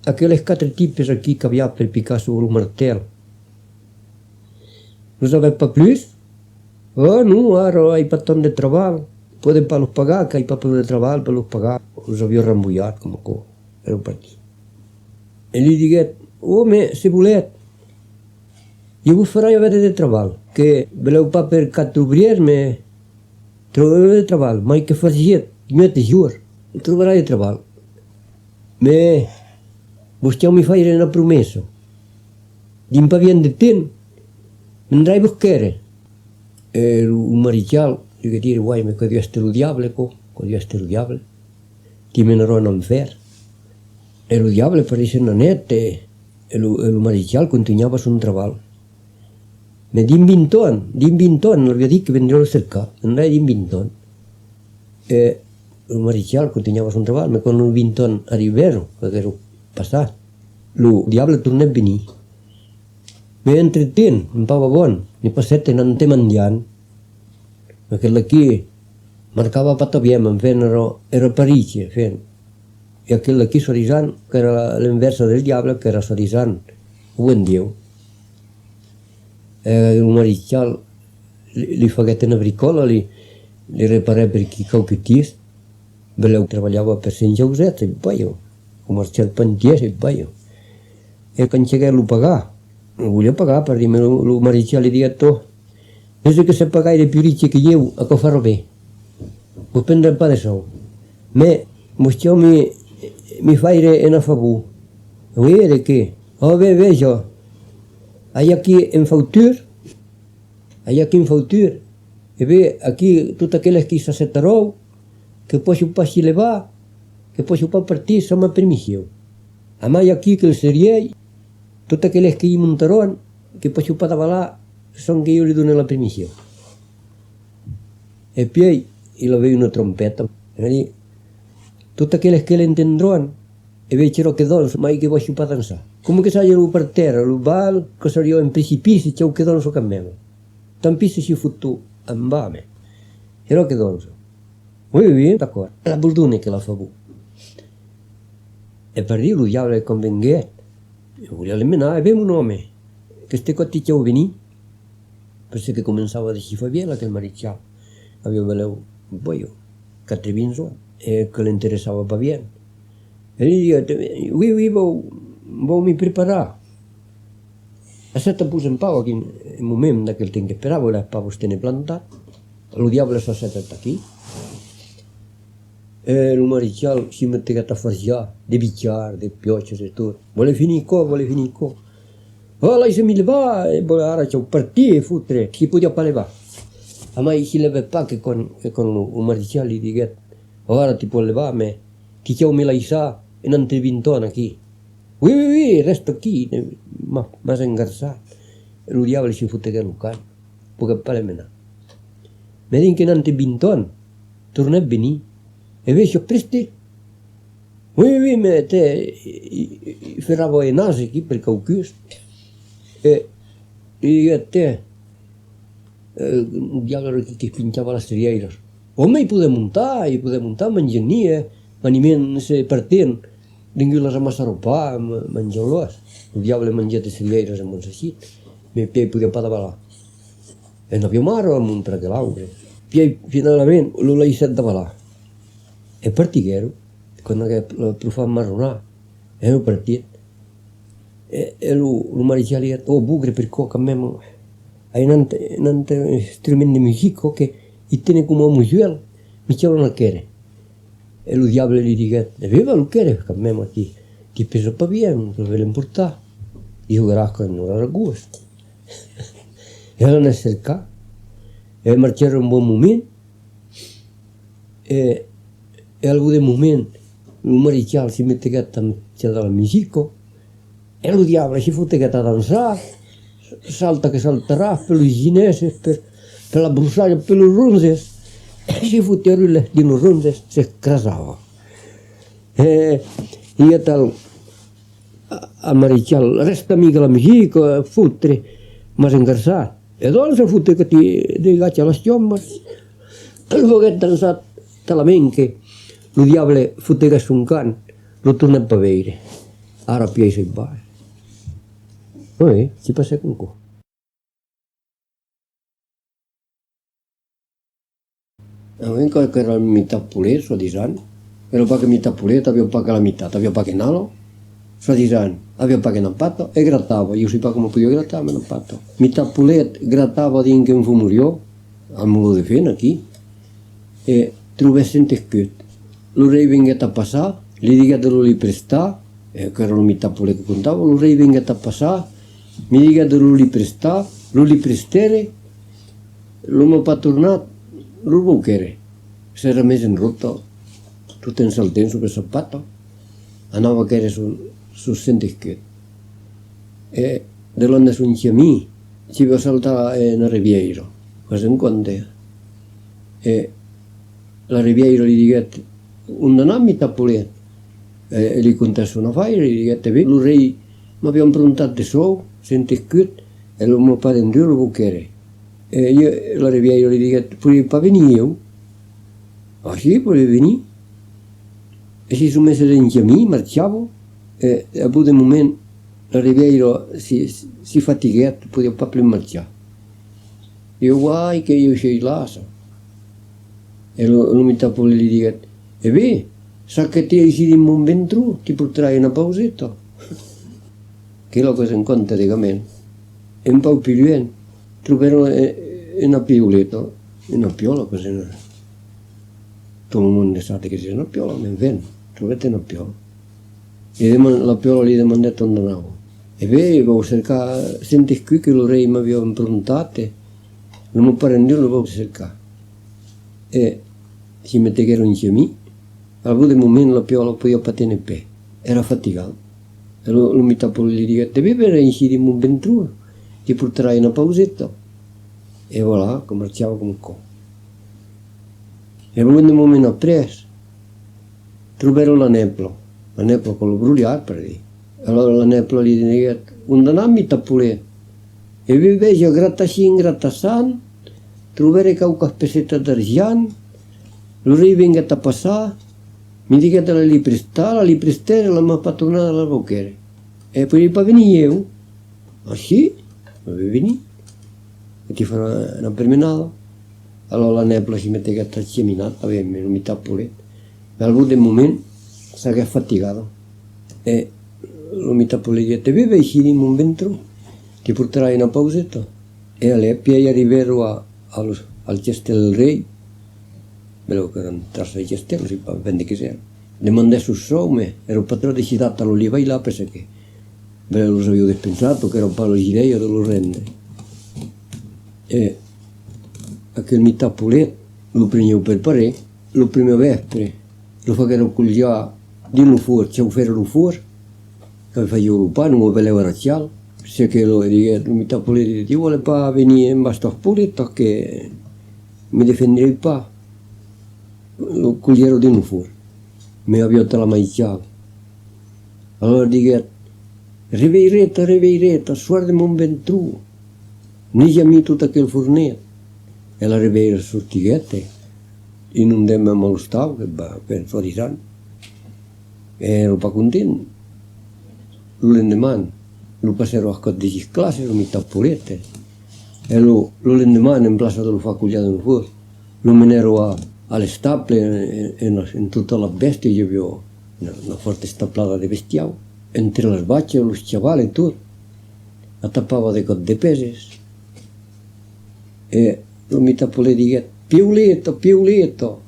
Aqueles 4 tipos aqui que havia per picar sobre o martelo. Não sabem para plus? Não, era aí para tom de trabalho. Podem para os pagar, que aí para poder trabalho, para os pagar. Os havia rambolhado, como que era para aqui. Ele disse, mas se volet, eu vos farei a vida de trabalho, que beleu para per 4 obriers, mas trobarei de trabalho, mas que fazia, tinha de juro, trobarei de trabalho. Mas você me faz na promessa, de para bien de ten, vendrai vos quer. O marichal, eu diria, uai, mas que Deus ter o diabo, que Deus ter o diabo, que me narrou no inferno. O diabo parece na net, o marichal continuava son trabalho. Me d'invinton, l'havia dit que vendria a cercar, andava d'invinton. El marichal continuava son treball, me quan el vinton arribero, que era passat, el diable tornava a venir. Me entreten, em pava bon, ne passet anant menjant, perquè l'aquí marcava pata bien, em feien era París, feien. I aquell aquí Sorizant, que era l'inversa del diable, que era Sorizant, ho en diu. El marichal li faguet una bricola, li reparè per aquí cauquitís, beleu treballava per Sant Jauset, i paio, com els xarpentiers, i paio. E quan chegué a pagar, no volia pagar, per dir-me, el marichal li digué tot, des que se pagaire più ricci que lleu, a que farò bé. Vos prendrem pa de sou. Me, vostè mi faire en a favor. Ui, de què? Bé, jo. Hay aquí en Fautur, e bé, aquí tot aquelles que s'acceptarou, que poso pa si levar, que poso pa partir, som a permissió. A mai aquí que el seriei, tot aquelles que hi muntaron, que poso pa d'avalar, són que jo li doné la permissió. E poi, i la veu una trompeta, e dir, tot aquelles que l'entendron, e vecero que doncs, mai que poso pa dansar. Com que s'hagi per terra, el val, que seria en precipici, c'è che donso cammeno. Tampi se si fottu, em va a me. Però che donso. Oui, d'acord. La bordone che la fa bu. E per dir, lo diavolo convenguet. Io volia l'emmenar, e vem un home, che ste cotti c'è venì, perché che començava a dir, si fa bien aquel marichal. Aveva veleu, poi, 4 vinzo, e che l'interessava pa bien. E li diu, oui, vau mi preparar. A certa pus en pau, aquí, en moment d'aquell temps que esperava, les pavos tenen plantat, el diable s'ha setat aquí. El marichal si mettegat a farjar, de bitxar, de piotxes e tot. Vole finir co. Lei se mi levà, e ara c'è un partì e fotre, si podia pa levà. A mai si leva pa che con il marichal li diguet, ora ti può levà, me ti c'è un melaissà e non ti vinton aquí. Oui, resto aquí, m'has engarzat. El diable si fotte che lucant, puc pa l'emmenar. Me din que non ti vinton, torna a venir. E veig, preste. Oui, me te ferrava i nas aquí per caucus. E te, el diable que pinxava les trieires. Home, hi podem muntar, menjania, maniment se partint, vinguin-les a massarropar, menjar-los. El diable menjat les trieires amb un sacit. Me podia pa d'avalar. E no havia mar amb un per l'altre. Poi, finalment, l'he set d'avalar. E partiguero, quan el profà marronar, e ho partit. E il marichal ha detto, bugre per co, cammem, hai un strumento di musica che tiene come un musuel, mi c'è una chiere. E il diavolo gli dice, aveva lo chiere, cammem aquí, ti pesa pa bien, lo voglio importare. Io grazie non era gusto. E l'hanno cercato, e marciare un buon momento, e al bout moment, il marichal si mettegat a menjar de la musica, e el diable si fottegat a dansar, salta que saltarà per les gineses, per la brossalla, per les ronzes, e si fottero dins les ronzes, s'escrasava. I tal, al marichal, resta amiga la musica, fotre, m'has engarzat. E doncs se fotte que ti gaccia les xommes, el foguet dansat talament que el diable fotegués un cant, Lo tornem a veure. Ara pieix i va. Si passa con co. Aunque era mitad pulet, so disan. Era pa che mitad pulet, aveva pa che la mitad, aveva pa che nalo. So disan, aveva pa che nampato e grattava. Io si pa come podia grattare, ma nampato. Mitad pulet grattava din che un fu murió, al muro de fena aquí, e trobesse in tescut. Lo rei venguet a passar, li diguet de lo li prestar, che era lo mitad pulet che contava, lo rei venguet a passar, mi diguet de lo li prestar, lo li prestere, lo m'ha pa tornat, lo vau quere. S'era més en rotto, tutto in salten su per sapato, anava a quere su sentescut. E dell'onde su un chiamì, ci va saltare in Riviero, cosa in conte. E la Riviero gli diguet, un danam mi tappulet. E gli contesse una faia, gli diguet, lo rei mi aveva improntat de sou, sentescut, e lo mio padre in due lo vau quere. E io, la Riviera gli diguet, potevi pa venir io? Ah sì, potevi venir. E si sono messo in chiamì, marciavo, e a un certo momento la Riviera si fatiguet, poteva pa più marciare. Io guai che io sei laso. E lo mi tappo gli diguet, e beh, sa che ti hai in un ventru, ti porterai una pausetta. Che è la cosa in conta di me. E un po' più luen, troverò una pioletta, una piola così. Tutto il mondo sa che sia una piola, mi viene, trovate una piola. E la piola gli domandate dove andavo. E beh, avevo cercato, senti qui che lo rei mi aveva improntate, non mi pare lo avevo cercato. E si mette che ero in chiamì, al bout del momento la piola poi a tenere pe, era faticato. E lo mi tappo gli dico, te bevere in in un ventru, ti porterai una pausetta. E voilà, commerciavo come co. E al bout del momento appresso, troverò la nepla con lo brugliato per lì. Allora la nepla gli dico, un danam mi tappule, e vi vedo grattassin, grattassan, troverei qualche spesetta d'argent, lo rei venga a passare, mi dica che la li prestere, la mi fa tornare alla bocchera. E poi pa venire io. Ah sì? Ma venire. E ti farò una permenata. Allora la nepla si mette che sta seminata, non mi tappole. E al bout del momento, sa che è faticato. E lo mi tappole e dice, te vive in un ventro, ti porterai una pausetta. E all'eppia arriverò al Castello del Rei, bello che erano traccia di castello, si può vendere che sia. Demandai sul soume, ero patrone di città, lo lì là perché bello lo avevo dispensato che era un palo di idea dello rende. E a quel mi tappulet lo prendevo per pare, lo primo vespre, lo facevo cogliare di lo fuori, c'è un ferro fuori, che facevo lo pane, non lo volevo racciare, se che lo mi tappulet dice, ti vuole pa venire in basta puletta che mi difenderei pa. Lo cogliero di lo fuori, mi aveva la maicciata. Allora dico, riveireta, suardami un ventru, ne chiami tutto quel fornetto. E la riveira sul tighette, in un tempo me lo stavo, per fuori anni. E ero pa contento. Lo l'endemano, lo passerò a 14 classi, lo mi tappolette. E lo l'endemano, in place dello fa cogliato fuori, lo menero alle staple, in tutta la bestia, io avevo una forte staplata di bestiamo, entre le bacce, lo sciavale e tutto, la tappava di cot de peses, e lo mi tappo le dighe, piuletto,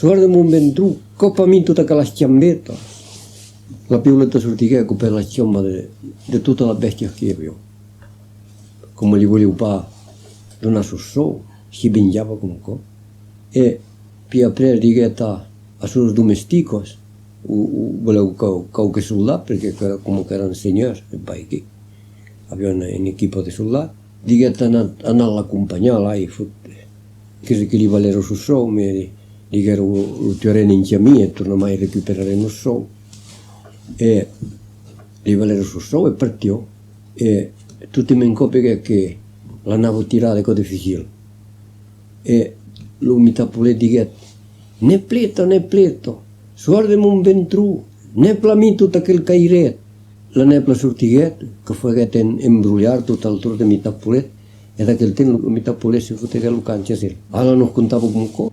guardami un ventru, coppami tutta quella sciambetta, la piuletta sul tighe per la sciamba di tutta la bestia che avevo, come gli volevo pa donare sul so, si bengiava comunque. E più apre righetta a sus domesticos, volevo qualche soldato, perché comunque erano signori, e poi che avevano un equipo di soldati, righetta andare all'accompagnare là, che gli valero sul show, mi dicono lo teoreno in chiamì e torna mai a recuperare lo show. E gli valero sul show e partì, e tutti mi incoppiano che l'andavo tirare con il fucile. E lui mi tappo le dighe, ne pleto, guardami un ventru, Nepla mi tot aquell cairet, la nepla sortiguet, que faguet embrullar tot el tros de mitat polet, i d'aquell temps la mitat polet se fotegué el canxes. Ara no es contava com un cop.